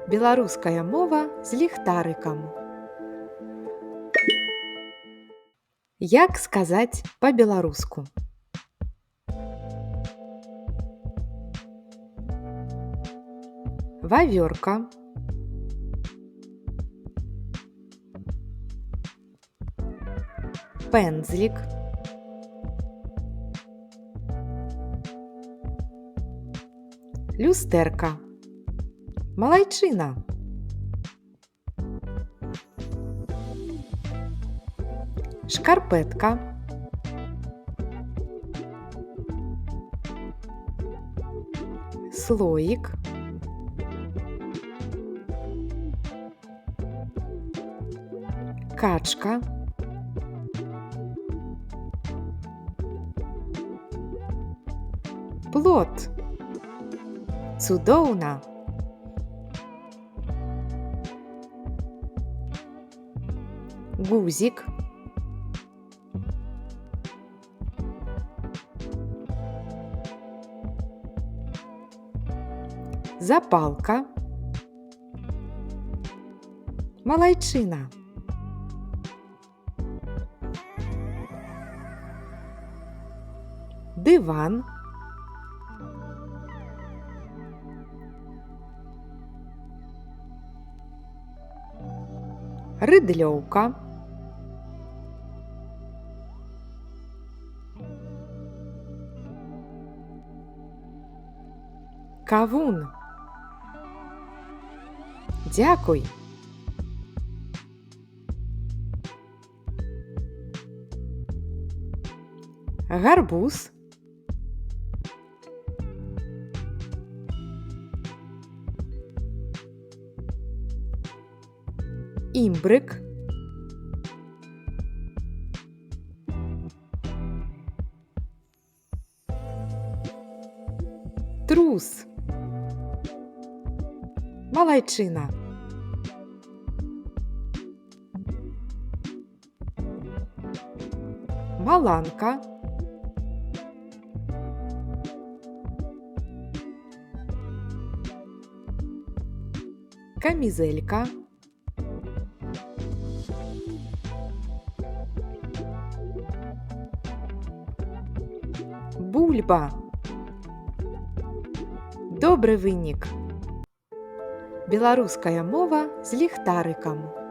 Беларуская мова з ліхтарикам. Як сказаць па-беларуску? Вавёрка, пэндзлік, люстэрка, малайчына, шкарпэтка, слоік, качка, плот. Цудоўна! Гузік, запалка, малайчына, диван, рыдлёўка, кавун. Дзякуй. Гарбуз, імбрик, трус, малайчына, маланка, камізелька, бульба. Добры вынік! Беларуская мова з ліхтарыкам.